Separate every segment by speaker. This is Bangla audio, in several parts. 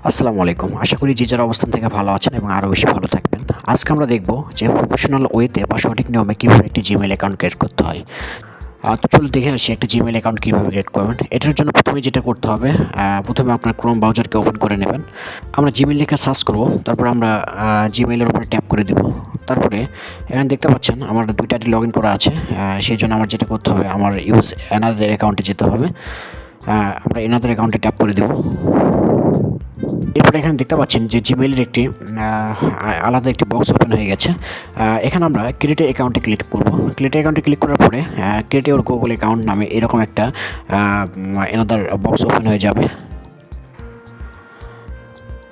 Speaker 1: আসসালামু আলাইকুম। আশা করি যে যার অবস্থান থেকে ভালো আছেন এবং আরও বেশি ভালো থাকবেন। আজকে আমরা দেখব যে প্রফেশনাল ওয়েতে বা সঠিক নিয়মে কীভাবে একটি জিমেইল অ্যাকাউন্ট ক্রিয়েট করতে হয়। তো চলুন দেখে আসি একটা জিমেইল অ্যাকাউন্ট কীভাবে ক্রিয়েট করবেন। এটার জন্য প্রথমে যেটা করতে হবে, প্রথমে আপনার ক্রোম ব্রাউজারকে ওপেন করে নেবেন। আমরা জিমেইল লিখে সার্চ করব, তারপর আমরা জিমেইলের উপরে ট্যাপ করে দিব। তারপরে এখানে দেখতে পাচ্ছেন আমার 2টা আইডি লগ ইন করা আছে। সেই জন্য আমার যেটা করতে হবে, আমার ইউজ অ্যানাদার অ্যাকাউন্টে যেতে হবে। আমরা অ্যানাদার অ্যাকাউন্টে ট্যাপ করে দেব। এরপরে এখানে দেখতে পাচ্ছেন যে জিমেইলের একটি আলাদা একটি বক্স ওপেন হয়ে গেছে। এখানে আমরা ক্রিয়েট অ্যাকাউন্টে ক্লিক করব। ক্রিয়েট অ্যাকাউন্টে ক্লিক করার পরে ক্রিয়েট ইওর গুগল অ্যাকাউন্ট নামে এরকম একটা অ্যানাদার বক্স ওপেন হয়ে যাবে।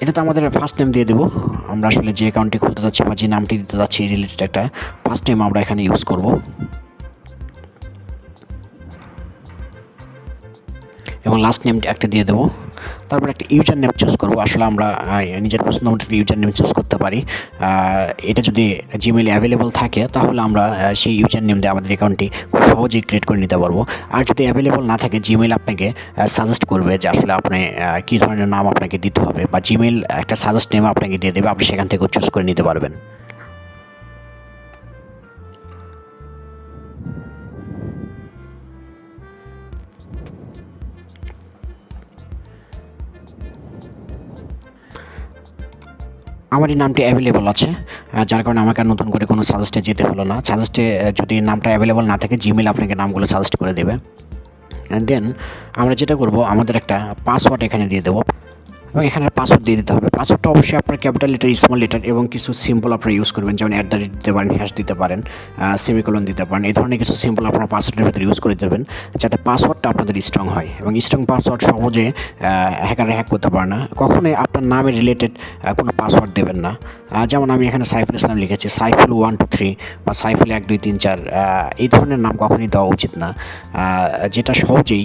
Speaker 1: এটাতে আমাদের ফার্স্ট নেম দিয়ে দেবো। আমরা আসলে যে অ্যাকাউন্টটি খুলতে যাচ্ছি বা যে নামটি দিতে যাচ্ছি রিলেটেড একটা ফার্স্ট নেম আমরা এখানে ইউজ করব এবং লাস্ট নেম একটা দিয়ে দেবো। তারপর একটা ইউজার নেম চুজ করবো। আসলে আমরা নিজের পছন্দ মতো একটা ইউজার নেম চুজ করতে পারি। এটা যদি জিমেইলে অ্যাভেলেবল থাকে তাহলে আমরা সেই ইউজার নেম দিয়ে আমাদের অ্যাকাউন্টটি খুব সহজেই ক্রিয়েট করে নিতে পারবো। আর যদি অ্যাভেলেবল না থাকে, জিমেইল আপনাকে সাজেস্ট করবে যে আসলে আপনি কী ধরনের নাম আপনাকে দিতে হবে, বা জিমেইল একটা সাজেস্ট নেম আপনাকে দিয়ে দেবে, আপনি সেখান থেকে চুজ করে নিতে পারবেন। আমার এই নামটি অ্যাভেলেবল আছে, যার কারণে আমাকে আর নতুন করে কোনো সাজেস্টে যেতে হলো না। সাজেস্টে যদি নামটা অ্যাভেলেবল না থাকে, জিমেইল আপনাকে নামগুলো সাজেস্ট করে দেবে। দেন আমরা যেটা করব, আমাদের একটা পাসওয়ার্ড এখানে দিয়ে দেবো এবং এখানে পাসওয়ার্ড দিয়ে দিতে হবে। পাসওয়ার্ডটা অবশ্যই আপনার ক্যাপিটাল লেটার, স্মল লেটার এবং কিছু সিম্বল আপনারা ইউজ করবেন, যেমন @ দিতে পারেন, হ্যাশ দিতে পারেন, সেমিকোলন দিতে পারেন। এই ধরনের কিছু সিম্বল আপনারা পাসওয়ার্ডের ভেতরে ইউজ করে দেবেন, যাতে পাসওয়ার্ডটা আপনাদের স্ট্রং হয়। এবং স্ট্রং পাসওয়ার্ড সহজে হ্যাকাররা হ্যাক করতে পারে না। কখনোই আপনার নামের রিলেটেড কোনো পাসওয়ার্ড দেবেন না। যেমন আমি এখানে সাইফুল ইসলাম লিখেছি, সাইফুল 1 2 3 বা সাইফুল 1 2 3 4, এই ধরনের নাম কখনই দেওয়া উচিত না, যেটা সহজেই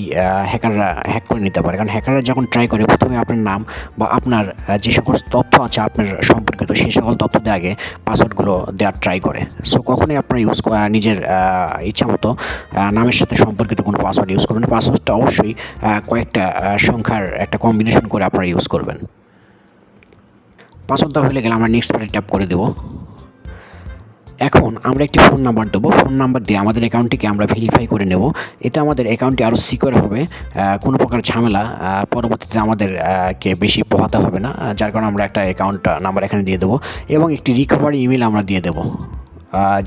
Speaker 1: হ্যাকাররা হ্যাক করে নিতে পারে। কারণ হ্যাকাররা যখন ট্রাই করে, প্রথমে আপনার নাম বা আপনার যে সকল তথ্য আছে আপনার সম্পর্কিত, সেই সকল তথ্য দিয়ে আগে পাসওয়ার্ডগুলো দেওয়ার ট্রাই করে। সো কখনোই আপনারা নিজের ইচ্ছামতো নামের সাথে সম্পর্কিত কোনো পাসওয়ার্ড ইউজ করবেন। পাসওয়ার্ডটা অবশ্যই কয়েকটা সংখ্যার একটা কম্বিনেশন করে আপনারা ইউজ করবেন। পাসওয়ার্ডটা হয়ে গেলে আমরা নেক্সট বারে ট্যাপ করে দেব। এখন আমরা একটি ফোন নাম্বার দেবো। ফোন নাম্বার দিয়ে আমাদের অ্যাকাউন্টটিকে আমরা ভেরিফাই করে নেব। এতে আমাদের অ্যাকাউন্টটি আরও সিকিউর হবে। কোনো প্রকার ঝামেলা পরবর্তীতে আমাদেরকে বেশি পোহাতে হবে না। যার কারণে আমরা একটা অ্যাকাউন্ট নাম্বার এখানে দিয়ে দেবো এবং একটি রিকভারি ইমেল আমরা দিয়ে দেবো,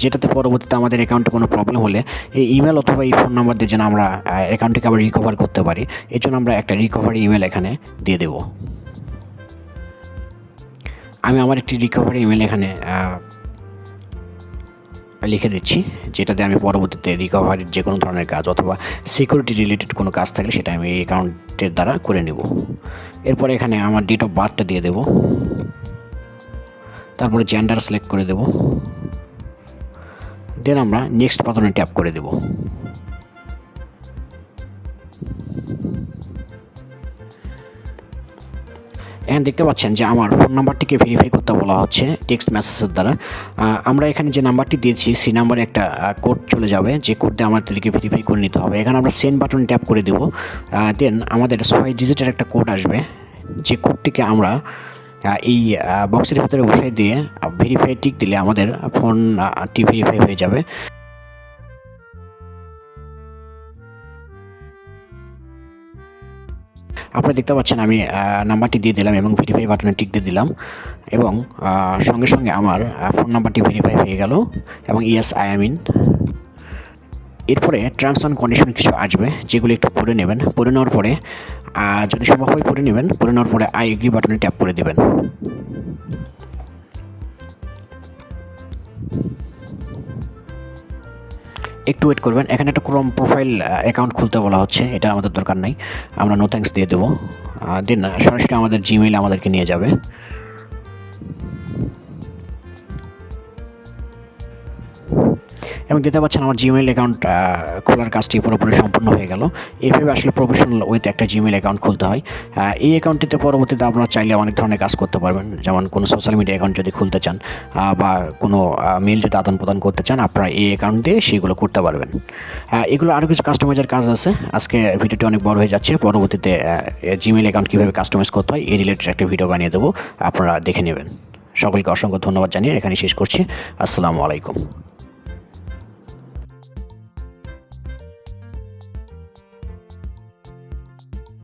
Speaker 1: যেটাতে পরবর্তীতে আমাদের অ্যাকাউন্টে কোনো প্রবলেম হলে এই ইমেল অথবা এই ফোন নাম্বার দিয়ে যেন আমরা অ্যাকাউন্টটিকে আবার রিকভার করতে পারি, এর জন্য আমরা একটা রিকভারি ইমেল এখানে দিয়ে দেবো। আমি আমার একটি রিকভারি ইমেল এখানে লিখে দিচ্ছি, যেটাতে আমি পরবর্তীতে রিকভারির যে কোনো ধরনের কাজ অথবা সিকিউরিটি রিলেটেড কোনো কাজ থাকলে সেটা আমি এই অ্যাকাউন্টের দ্বারা করে নেব। এরপরে এখানে আমার ডেট অফ বার্থটা দিয়ে দেব, তারপরে জেন্ডার সিলেক্ট করে দেব। দেন আমরা নেক্সট বাটনে ট্যাপ করে দেব। এখানে দেখতে পাচ্ছেন যে আমার ফোন নাম্বারটিকে ভেরিফাই করতে বলা হচ্ছে টেক্সট মেসেজের দ্বারা। আমরা এখানে যে নাম্বারটি দিয়েছি সেই নাম্বারে একটা কোড চলে যাবে, যে কোড দিয়ে আমাদেরকে ভেরিফাই করে নিতে হবে। এখানে আমরা সেন্ড বাটনে ট্যাপ করে দেব। দেন আমাদের 6 ডিজিটের একটা কোড আসবে, যে কোডটিকে আমরা এই বক্সের ভিতরে বসাই দিয়ে ভেরিফাই টিক দিলে আমাদের ফোনটি ভেরিফাই হয়ে যাবে। আপনারা দেখতে পাচ্ছেন আমি নাম্বারটি দিয়ে দিলাম এবং ভেরিফাই বাটনে টিক দিয়ে দিলাম, এবং সঙ্গে সঙ্গে আমার ফোন নাম্বারটি ভেরিফাই হয়ে গেল এবং ইয়েস আই অ্যাম ইন। এরপরে টার্মস অ্যান্ড কন্ডিশন কিছু আসবে, যেগুলো একটু পড়ে নেবেন। পড়ে নেওয়ার পরে যদি সম্ভব হয় পড়ে নেবেন। পড়ে নেওয়ার পরে আই এগ্রি বাটনে ট্যাপ করে দেবেন। একটু ওয়েট করবেন। এখানে একটা ক্রোম প্রোফাইল অ্যাকাউন্ট খুলতে বলা হচ্ছে, এটা আমাদের দরকার নাই, আমরা নো থ্যাঙ্কস দিয়ে দেবো। দেন সরাসরি আমাদের জিমেইল আমাদেরকে নিয়ে যাবে। এবং দেখতে পাচ্ছেন আমার জিমেইল অ্যাকাউন্ট খোলার কাজটি পুরোপুরি সম্পূর্ণ হয়ে গেল। এইভাবে আসলে প্রফেশনাল ওয়েতে একটা জিমেইল অ্যাকাউন্ট খুলতে হয়। এই অ্যাকাউন্টটিতে পরবর্তীতে আপনারা চাইলে অনেক ধরনের কাজ করতে পারবেন, যেমন কোনো সোশ্যাল মিডিয়া অ্যাকাউন্ট যদি খুলতে চান বা কোনো মেইল যদি আদান প্রদান করতে চান, আপনারা এই অ্যাকাউন্ট দিয়ে সেগুলো করতে পারবেন। এগুলো আরও কিছু কাস্টমাইজের কাজ আছে। আজকে ভিডিওটি অনেক বড় হয়ে যাচ্ছে, পরবর্তীতে জিমেইল অ্যাকাউন্ট কীভাবে কাস্টমাইজ করতে হয় এই রিলেটেড একটা ভিডিও বানিয়ে দেবো, আপনারা দেখে নেবেন। সকলকে অসংখ্য ধন্যবাদ জানিয়ে এখানে শেষ করছি। আসসালামু আলাইকুম।